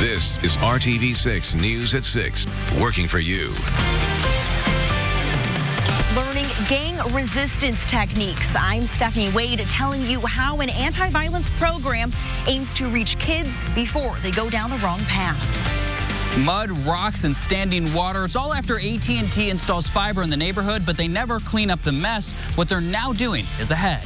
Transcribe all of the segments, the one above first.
This is RTV6 News at 6, working for you. Learning gang resistance techniques. I'm Stephanie Wade telling you how an anti-violence program aims to reach kids before they go down the wrong path. Mud, rocks, and standing water. It's all after AT&T installs fiber in the neighborhood, but they never clean up the mess. What they're now doing is ahead.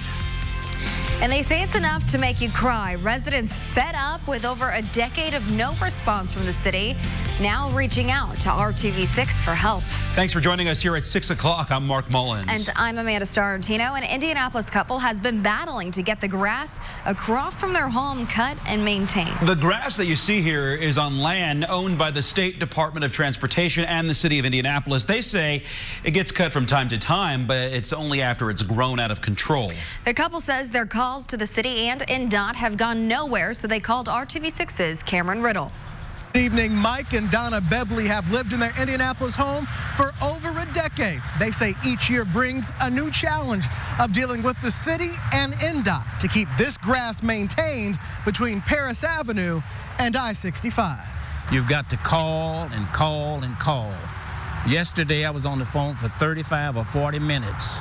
And they say it's enough to make you cry. Residents fed up with over a decade of no response from the city, now reaching out to RTV6 for help. Thanks for joining us here at 6 o'clock. I'm Mark Mullins. And I'm Amanda Starantino. An Indianapolis couple has been battling to get the grass across from their home cut and maintained. The grass that you see here is on land owned by the State Department of Transportation and the city of Indianapolis. They say it gets cut from time to time, but it's only after it's grown out of control. The couple says their calls to the city and INDOT have gone nowhere, so they called RTV6's Cameron Riddle. Good evening. Mike and Donna Bebley have lived in their Indianapolis home for over a decade. They say each year brings a new challenge of dealing with the city and INDOT to keep this grass maintained between Paris Avenue and I-65. You've got to call and call and call. Yesterday I was on the phone for 35 or 40 minutes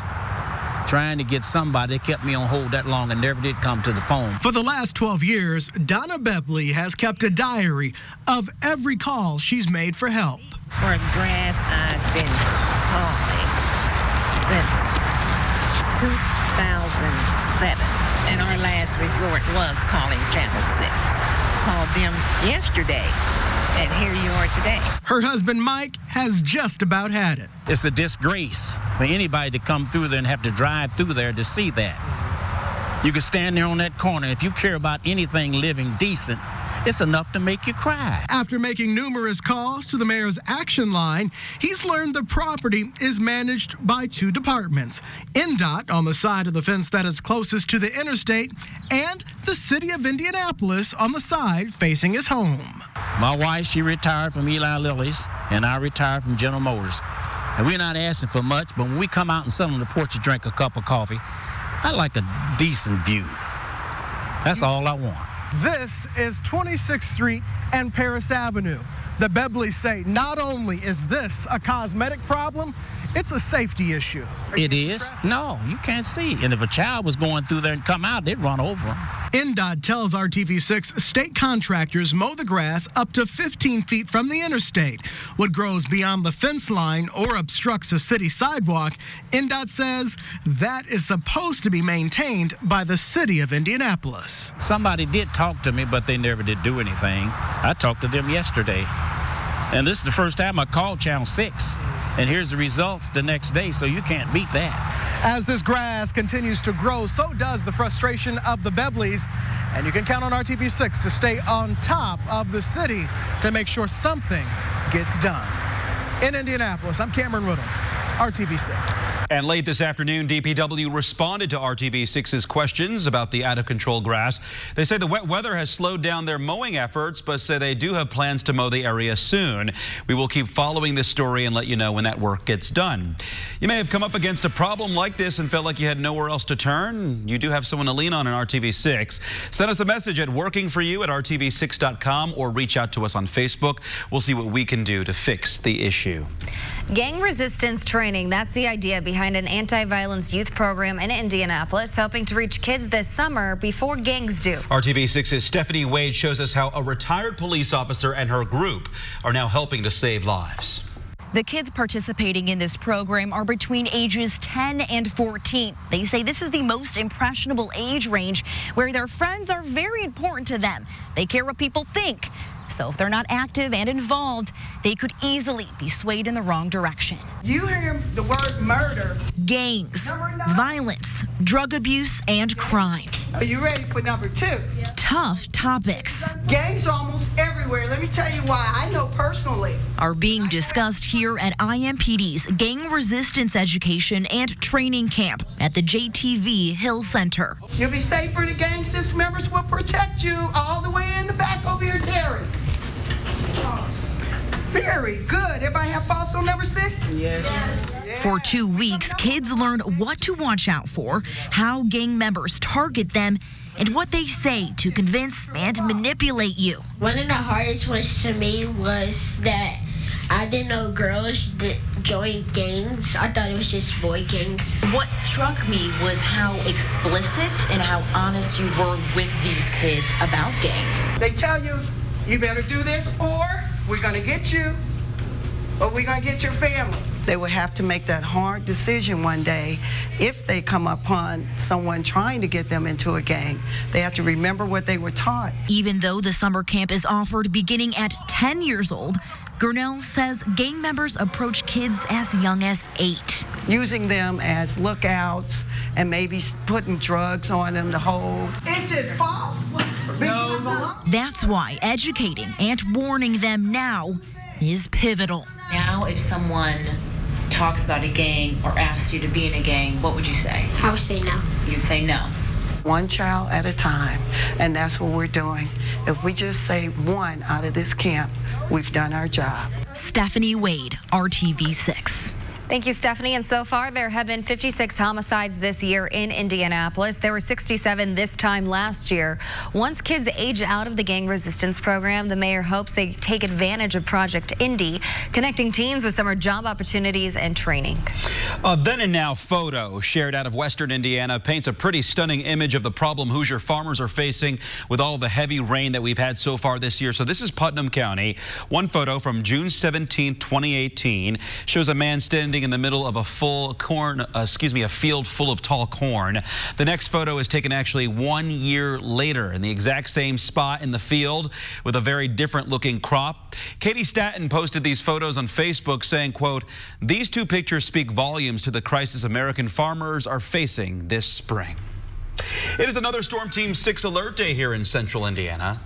trying to get somebody that kept me on hold that long and never did come to the phone. For the last 12 years, Donna Bebley has kept a diary of every call she's made for help. For grass, I've been calling since 2007. And our last resort was calling Channel 6. Called them yesterday, and here you are today. Her husband, Mike, has just about had it. It's a disgrace for anybody to come through there and have to drive through there to see that. You can stand there on that corner. If you care about anything living decent, it's enough to make you cry. After making numerous calls to the mayor's action line, he's learned the property is managed by two departments. INDOT on the side of the fence that is closest to the interstate, and the city of Indianapolis on the side facing his home. My wife, she retired from Eli Lilly's, and I retired from General Motors. And we're not asking for much, but when we come out and sit on the porch to drink a cup of coffee, I like a decent view. That's all I want. This is 26th Street and Paris Avenue. The Bebleys say not only is this a cosmetic problem, it's a safety issue. It is? No, you can't see. And if a child was going through there and come out, they'd run over them. INDOT tells RTV6 state contractors mow the grass up to 15 feet from the interstate. What grows beyond the fence line or obstructs a city sidewalk, INDOT says that is supposed to be maintained by the city of Indianapolis. Somebody did talk to me, but they never did do anything. I talked to them yesterday. And this is the first time I called Channel 6. And here's the results the next day, so you can't beat that. As this grass continues to grow, so does the frustration of the Bebleys. And you can count on RTV6 to stay on top of the city to make sure something gets done. In Indianapolis, I'm Cameron Riddle, RTV6. And late this afternoon, DPW responded to RTV6's questions about the out-of-control grass. They say the wet weather has slowed down their mowing efforts, but say they do have plans to mow the area soon. We will keep following this story and let you know when that work gets done. You may have come up against a problem like this and felt like you had nowhere else to turn. You do have someone to lean on in RTV6. Send us a message at workingforyou@rtv6.com or reach out to us on Facebook. We'll see what we can do to fix the issue. Gang resistance training, that's the idea behind an anti-violence youth program in Indianapolis, helping to reach kids this summer before gangs do. RTV6's Stephanie Wade shows us how a retired police officer and her group are now helping to save lives. The kids participating in this program are between ages 10 and 14. They say this is the most impressionable age range where their friends are very important to them. They care what people think. So if they're not active and involved, they could easily be swayed in the wrong direction. You hear the word murder. Gangs, violence, drug abuse, and crime. Are you ready for number 2? Yeah. Tough topics. Gangs are almost everywhere. Let me tell you why. I know personally. Are being discussed here at IMPD's Gang Resistance Education and Training Camp at the JTV Hill Center. You'll be safer. The gang system members will protect you all the way in the back over here, Terry. Very good. Everybody have fossil number 6? Yes. For 2 weeks, kids learn what to watch out for, how gang members target them, and what they say to convince and manipulate you. One of the hardest ones to me was that I didn't know girls that joined gangs. I thought it was just boy gangs. What struck me was how explicit and how honest you were with these kids about gangs. They tell you, you better do this or we're going to get you or we're going to get your family. They would have to make that hard decision one day if they come upon someone trying to get them into a gang. They have to remember what they were taught. Even though the summer camp is offered beginning at 10 years old, Gurnell says gang members approach kids as young as 8. Using them as lookouts and maybe putting drugs on them to hold. Is it false? No. That's why educating and warning them now is pivotal. Now, if someone talks about a gang or asks you to be in a gang, what would you say? I would say no. You'd say no. One child at a time, and that's what we're doing. If we just say one out of this camp, we've done our job. Stephanie Wade, RTV6. Thank you, Stephanie. And so far, there have been 56 homicides this year in Indianapolis. There were 67 this time last year. Once kids age out of the gang resistance program, the mayor hopes they take advantage of Project Indy, connecting teens with summer job opportunities and training. A then and now photo shared out of Western Indiana paints a pretty stunning image of the problem Hoosier farmers are facing with all the heavy rain that we've had so far this year. So this is Putnam County. One photo from June 17, 2018 shows a man standing in the middle of a a field full of tall corn. The next photo is taken actually 1 year later in the exact same spot in the field with a very different looking crop. Katie Staton posted these photos on Facebook saying, quote, "These two pictures speak volumes to the crisis American farmers are facing this spring." It is another Storm Team 6 alert day here in central Indiana.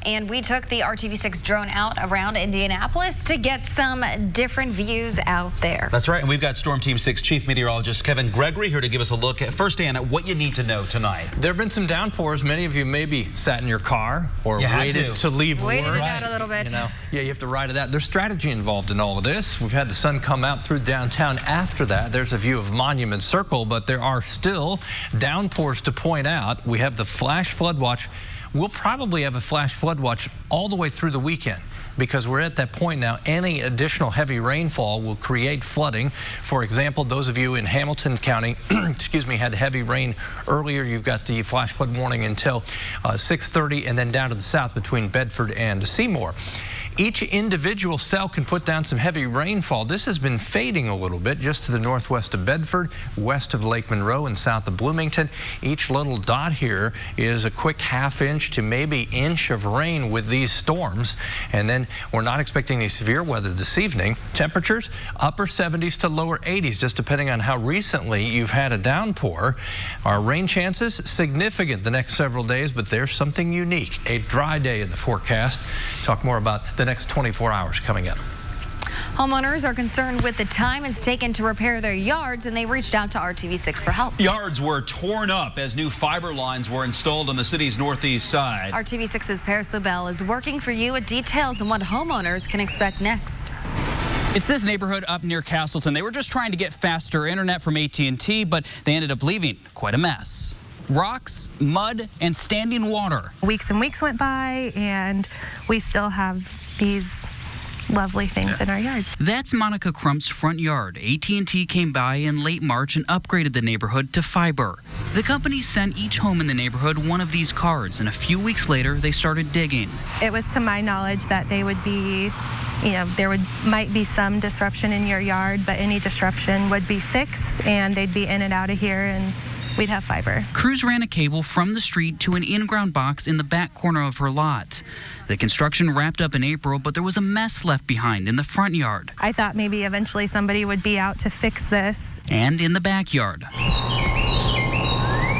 And we took the RTV6 drone out around Indianapolis to get some different views out there. That's right. And we've got Storm Team 6 Chief Meteorologist Kevin Gregory here to give us a look at firsthand at what you need to know tonight. There have been some downpours. Many of you maybe sat in your car or waited to leave work. Waited it out a little bit. You know, yeah, you have to ride it out. There's strategy involved in all of this. We've had the sun come out through downtown. After that, there's a view of Monument Circle, but there are still downpours to point out. We have the flash flood watch. We'll probably have a flash flood watch all the way through the weekend because we're at that point now. Any additional heavy rainfall will create flooding. For example, those of you in Hamilton County, excuse me, had heavy rain earlier. You've got the flash flood warning until 6:30 and then down to the south between Bedford and Seymour. Each individual cell can put down some heavy rainfall. This has been fading a little bit just to the northwest of Bedford, west of Lake Monroe, and south of Bloomington. Each little dot here is a quick ½ inch to maybe inch of rain with these storms. And then we're not expecting any severe weather this evening. Temperatures upper 70s to lower 80s, just depending on how recently you've had a downpour. Our rain chances significant the next several days, but there's something unique. A dry day in the forecast. Talk more about the next 24 hours coming up. Homeowners are concerned with the time it's taken to repair their yards, and they reached out to RTV6 for help. Yards were torn up as new fiber lines were installed on the city's northeast side. RTV6's Paris LaBelle is working for you with details on what homeowners can expect next. It's this neighborhood up near Castleton. They were just trying to get faster internet from AT&T, but they ended up leaving quite a mess. Rocks, mud, and standing water. Weeks and weeks went by, and we still have these lovely things in our yards. That's Monica Crump's front yard. AT&T came by in late March and upgraded the neighborhood to fiber. The company sent each home in the neighborhood one of these cards, and a few weeks later, they started digging. It was to my knowledge that they would be, you know, might be some disruption in your yard, but any disruption would be fixed, and they'd be in and out of here, and we'd have fiber. Crews ran a cable from the street to an in-ground box in the back corner of her lot. The construction wrapped up in April, but there was a mess left behind in the front yard. I thought maybe eventually somebody would be out to fix this. And in the backyard.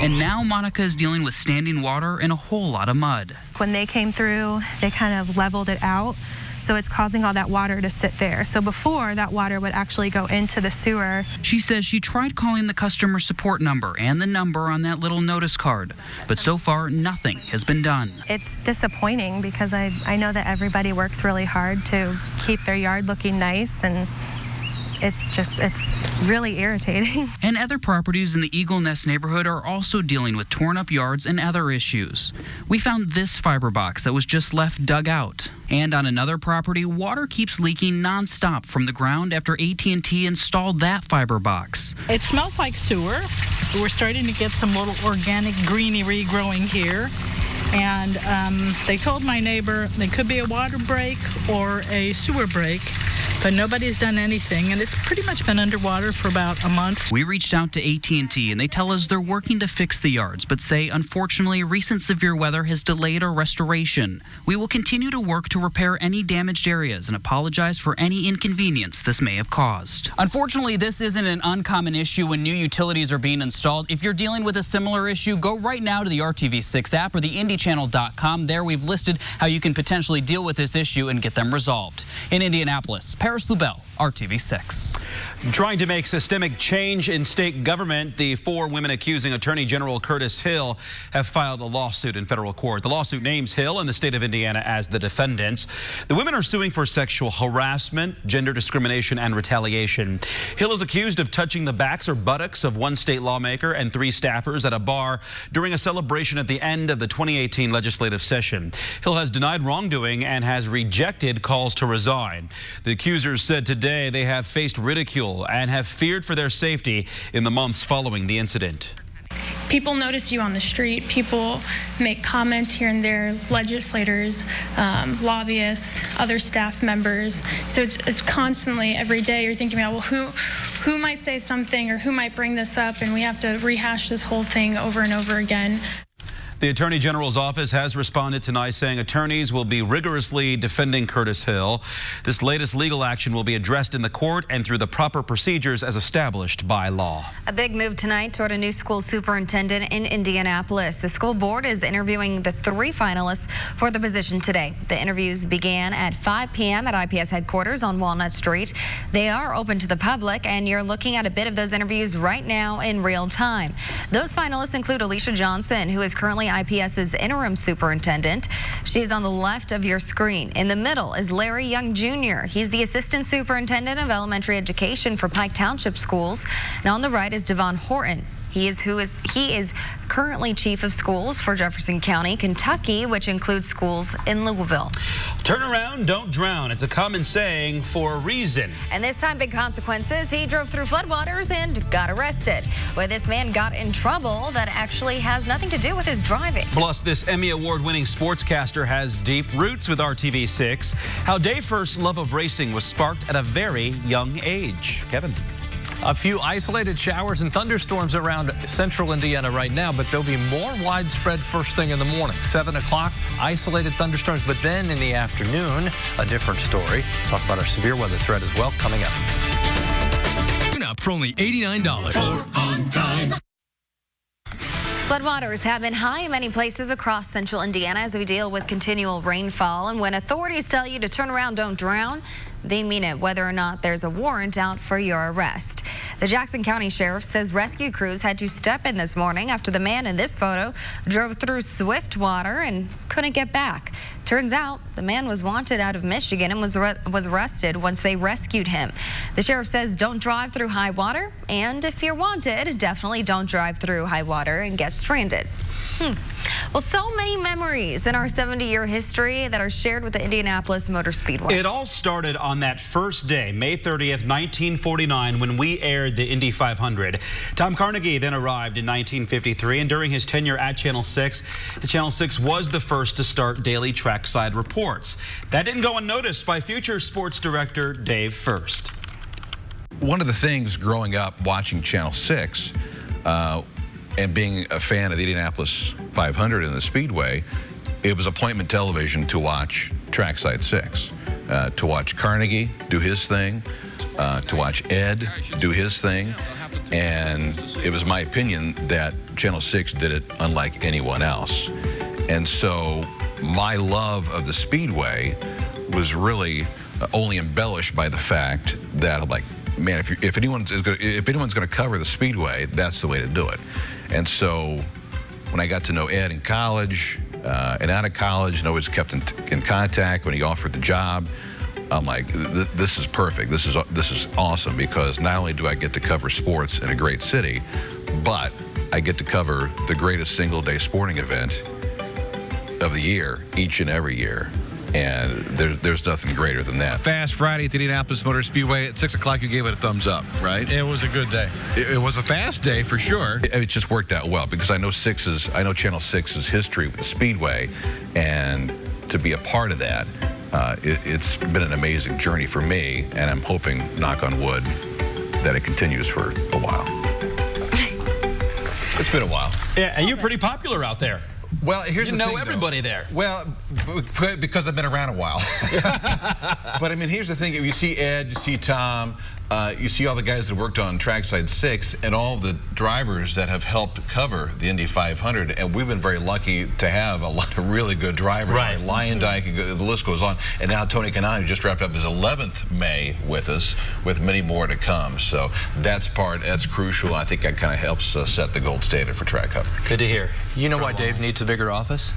And now Monica is dealing with standing water and a whole lot of mud. When they came through, they kind of leveled it out. So it's causing all that water to sit there. So before, that water would actually go into the sewer. She says she tried calling the customer support number and the number on that little notice card, but so far nothing has been done. It's disappointing because I know that everybody works really hard to keep their yard looking nice, and it's really irritating. And other properties in the Eagle Nest neighborhood are also dealing with torn up yards and other issues. We found this fiber box that was just left dug out. And on another property, water keeps leaking nonstop from the ground after AT&T installed that fiber box. It smells like sewer. We're starting to get some little organic greenery growing here. And they told my neighbor there could be a water break or a sewer break, but nobody's done anything, and it's pretty much been underwater for about a month. We reached out to AT&T, and they tell us they're working to fix the yards, but say, unfortunately, recent severe weather has delayed our restoration. We will continue to work to repair any damaged areas and apologize for any inconvenience this may have caused. Unfortunately, this isn't an uncommon issue when new utilities are being installed. If you're dealing with a similar issue, go right now to the RTV6 app or the IndyChannel.com. There we've listed how you can potentially deal with this issue and get them resolved. In Indianapolis, Paris Lubell, RTV6. Trying to make systemic change in state government, the 4 women accusing Attorney General Curtis Hill have filed a lawsuit in federal court. The lawsuit names Hill and the state of Indiana as the defendants. The women are suing for sexual harassment, gender discrimination, and retaliation. Hill is accused of touching the backs or buttocks of one state lawmaker and 3 staffers at a bar during a celebration at the end of the 2018 legislative session. Hill has denied wrongdoing and has rejected calls to resign. The accusers said today they have faced ridicule and have feared for their safety in the months following the incident. People notice you on the street. People make comments here and there, legislators, lobbyists, other staff members. So it's constantly, every day, you're thinking about, well, who might say something or who might bring this up, and we have to rehash this whole thing over and over again. The Attorney General's office has responded tonight saying attorneys will be rigorously defending Curtis Hill. This latest legal action will be addressed in the court and through the proper procedures as established by law. A big move tonight toward a new school superintendent in Indianapolis. The school board is interviewing the 3 finalists for the position today. The interviews began at 5 p.m. at IPS headquarters on Walnut Street. They are open to the public, and you're looking at a bit of those interviews right now in real time. Those finalists include Alicia Johnson, who is currently IPS's interim superintendent. She's on the left of your screen. In the middle is Larry Young Jr. He's the assistant superintendent of elementary education for Pike Township Schools. And on the right is Devon Horton. He is currently chief of schools for Jefferson County, Kentucky, which includes schools in Louisville. Turn around, don't drown. It's a common saying for a reason. And this time, big consequences. He drove through floodwaters and got arrested. Well, this man got in trouble that actually has nothing to do with his driving. Plus, this Emmy Award-winning sportscaster has deep roots with RTV6. How Dave First's love of racing was sparked at a very young age. Kevin. A few isolated showers and thunderstorms around central Indiana right now, but there'll be more widespread first thing in the morning. 7 o'clock, isolated thunderstorms, but then in the afternoon, a different story. Talk about our severe weather threat as well coming up. Up for only $89. For on time. Floodwaters have been high in many places across central Indiana as we deal with continual rainfall. And when authorities tell you to turn around, don't drown, they mean it, whether or not there's a warrant out for your arrest. The Jackson County Sheriff says rescue crews had to step in this morning after the man in this photo drove through swift water and couldn't get back. Turns out the man was wanted out of Michigan and was arrested once they rescued him. The sheriff says don't drive through high water, and if you're wanted, definitely don't drive through high water and get stranded. Well, so many memories in our 70-year history that are shared with the Indianapolis Motor Speedway. It all started on that first day, May 30th, 1949, when we aired the Indy 500. Tom Carnegie then arrived in 1953, and during his tenure at Channel 6, Channel 6 was the first to start daily trackside reports. That didn't go unnoticed by future sports director Dave First. One of the things growing up watching Channel 6 and being a fan of the Indianapolis 500 and the Speedway, it was appointment television to watch Trackside 6, to watch Carnegie do his thing, to watch Ed do his thing, and it was my opinion that Channel 6 did it unlike anyone else. And so my love of the Speedway was really only embellished by the fact that I'm like, man, if anyone's going to cover the Speedway, that's the way to do it. And so when I got to know Ed in college and out of college, and always kept in contact when he offered the job, I'm like, this is perfect. This is awesome, because not only do I get to cover sports in a great city, but I get to cover the greatest single-day sporting event of the year, each and every year. And there's nothing greater than that. Fast Friday at the Indianapolis Motor Speedway at 6 o'clock. You gave it a thumbs up, right? It was a good day. It was a fast day for sure. It just worked out well, because I know Channel 6's history with the Speedway, and to be a part of that, it's been an amazing journey for me, and I'm hoping, knock on wood, that it continues for a while. It's been a while. Yeah, and you're pretty popular out there. Well, here's the thing, you know everybody there. Well, because I've been around a while. But I mean, here's the thing: you see Ed, you see Tom, you see all the guys that worked on Trackside 6, and all the drivers that have helped cover the Indy 500. And we've been very lucky to have a lot of really good drivers. Right. Lion Dyke, the list goes on. And now Tony Kanaan, who just wrapped up his 11th May with us, with many more to come. So that's crucial. I think that kind of helps set the gold standard for track coverage. Good to hear. You know why Dave needs a bigger office?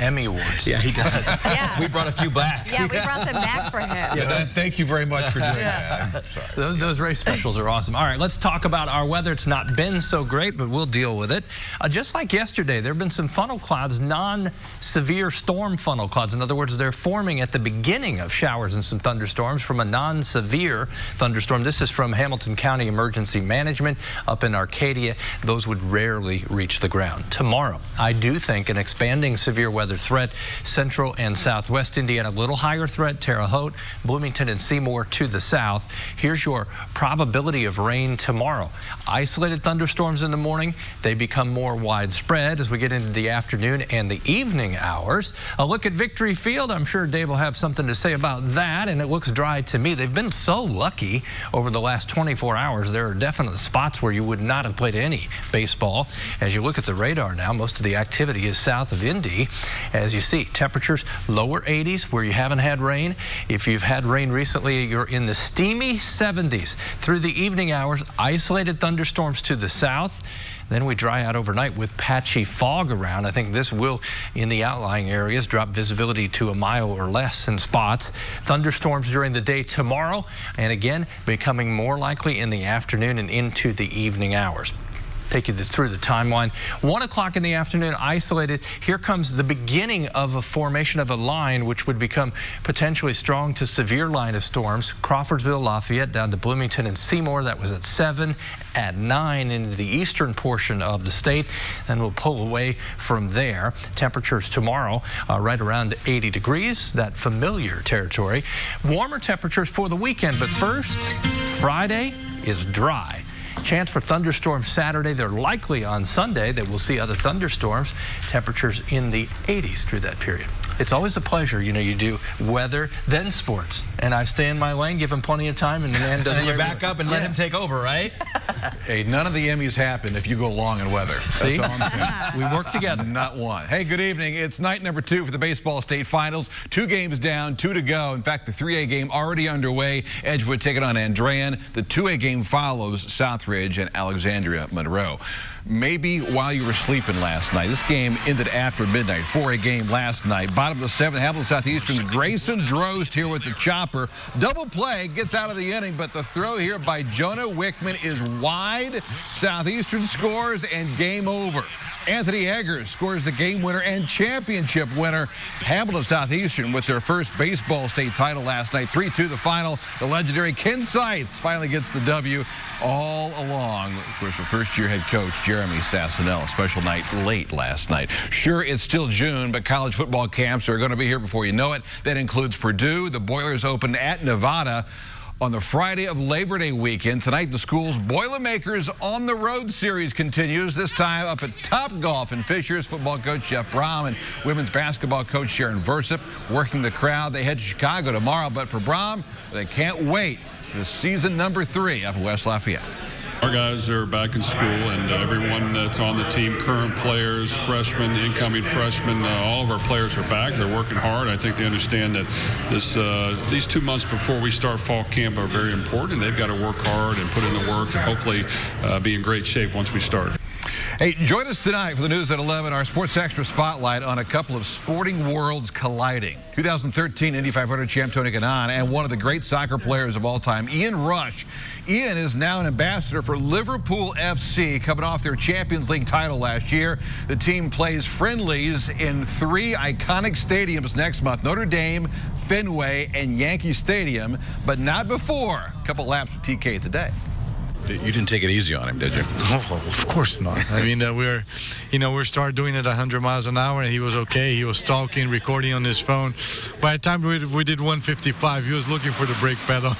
Emmy Awards. Yeah, he does. Yeah. We brought a few back. Yeah, we brought them back for him. Yeah, thank you very much for doing that. I'm sorry. Those race specials are awesome. All right, let's talk about our weather. It's not been so great, but we'll deal with it. Just like yesterday, there have been some funnel clouds, non-severe storm funnel clouds. In other words, they're forming at the beginning of showers and some thunderstorms from a non-severe thunderstorm. This is from Hamilton County Emergency Management up in Arcadia. Those would rarely reach the ground. Tomorrow, I do think an expanding severe weather threat, central and southwest Indiana, a little higher threat, Terre Haute, Bloomington, and Seymour to the south. Here's your probability of rain tomorrow. Isolated thunderstorms in the morning. They become more widespread as we get into the afternoon and the evening hours. A look at Victory Field. I'm sure Dave will have something to say about that, and it looks dry to me. They've been so lucky over the last 24 hours. There are definite spots where you would not have played any baseball. As you look at the radar now, most of the activity is south of Indy. As you see, temperatures lower 80s where you haven't had rain. If you've had rain recently, you're in the steamy 70s. Through the evening hours, isolated thunderstorms to the south. Then we dry out overnight with patchy fog around. I think this will, in the outlying areas, drop visibility to a mile or less in spots. Thunderstorms during the day tomorrow, and again, becoming more likely in the afternoon and into the evening hours. Take you through the timeline. 1 o'clock in the afternoon, isolated. Here comes the beginning of a formation of a line which would become potentially strong to severe line of storms. Crawfordsville, Lafayette, down to Bloomington and Seymour. That was at 7. At 9 into the eastern portion of the state. And we'll pull away from there. Temperatures tomorrow right around 80 degrees, that familiar territory. Warmer temperatures for the weekend, but first, Friday is dry. Chance for thunderstorms Saturday. They're likely on Sunday that we'll see other thunderstorms. Temperatures in the 80s through that period. It's always a pleasure, you know, you do weather, then sports. And I stay in my lane, give him plenty of time, and the man doesn't. And you back up and let him take over, right? Hey, none of the Emmys happen if you go long in weather. See? That's all I'm saying. We work together. Not one. Hey, good evening. It's night number 2 for the baseball state finals. 2 games down, 2 to go. In fact, the 3A game already underway. Edgewood taking on Andrean. The 2A game follows Southridge and Alexandria Monroe. Maybe while you were sleeping last night. This game ended after midnight. 4A game last night. Bottom of the 7th, Hamilton Southeastern's Grayson Drost here with the chopper. Double play, gets out of the inning, but the throw here by Jonah Wickman is wide. Southeastern scores and game over. Anthony Eggers scores the game winner and championship winner. Hamilton Southeastern with their first baseball state title last night. 3-2 the final. The legendary Ken Seitz finally gets the W all along. Of course, with first-year head coach Jeremy Sassanell. A special night late last night. Sure, it's still June, but college football camps are going to be here before you know it. That includes Purdue. The Boilers open at Nevada on the Friday of Labor Day weekend. Tonight, the school's Boilermakers on the Road series continues, this time up at Topgolf in Fishers. Football coach Jeff Brom and women's basketball coach Sharon Versip working the crowd. They head to Chicago tomorrow, but for Brom, they can't wait for season number 3 up in West Lafayette. Our guys are back in school, and everyone that's on the team, current players, freshmen, incoming freshmen, all of our players are back. They're working hard. I think they understand that these 2 months before we start fall camp are very important. They've got to work hard and put in the work and hopefully be in great shape once we start. Hey, join us tonight for the news at 11, our Sports Extra Spotlight on a couple of sporting worlds colliding. 2013 Indy 500 champ Tony Kanaan and one of the great soccer players of all time, Ian Rush. Ian is now an ambassador for Liverpool FC, coming off their Champions League title last year. The team plays friendlies in 3 iconic stadiums next month: Notre Dame, Fenway, and Yankee Stadium, but not before a couple laps with TK today. You didn't take it easy on him, did you? Oh, of course not. I mean, we started doing it 100 miles an hour, and he was okay. He was talking, recording on his phone. By the time we did 155, he was looking for the brake pedal.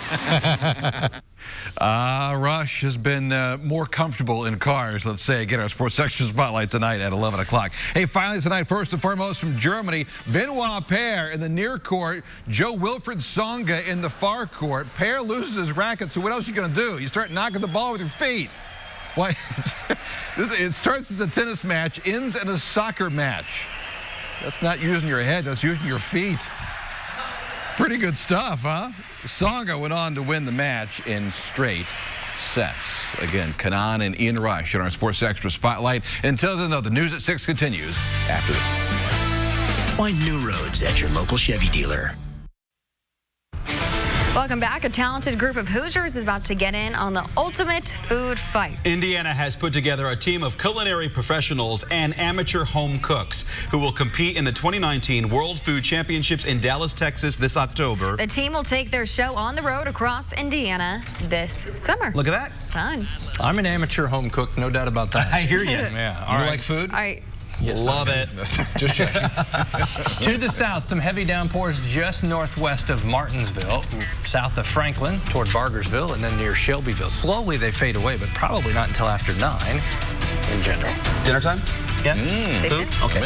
Rush has been more comfortable in cars, let's say. Again, our Sports Extra Spotlight tonight at 11 o'clock. Hey, finally tonight, first and foremost from Germany, Benoit Paire in the near court, Joe-Wilfried Tsonga in the far court. Paire loses his racket, so what else are you going to do? You start knocking the ball with your feet. Why? It starts as a tennis match, ends in a soccer match. That's not using your head, that's using your feet. Pretty good stuff, huh? Tsonga went on to win the match in straight sets. Again, Kanaan and Ian Rush in our Sports Extra Spotlight. Until then, though, the news at 6 continues after this. Find new roads at your local Chevy dealer. Welcome back. A talented group of Hoosiers is about to get in on the ultimate food fight. Indiana has put together a team of culinary professionals and amateur home cooks who will compete in the 2019 World Food Championships in Dallas, Texas this October. The team will take their show on the road across Indiana this summer. Look at that. Fun. I'm an amateur home cook, no doubt about that. I hear you. Yeah. All right. Like food? All right. Yes, love it. Just checking. To the south, some heavy downpours just northwest of Martinsville, south of Franklin, toward Bargersville, and then near Shelbyville. Slowly they fade away, but probably not until after 9 in general. Dinner time? Yeah? Food? Okay.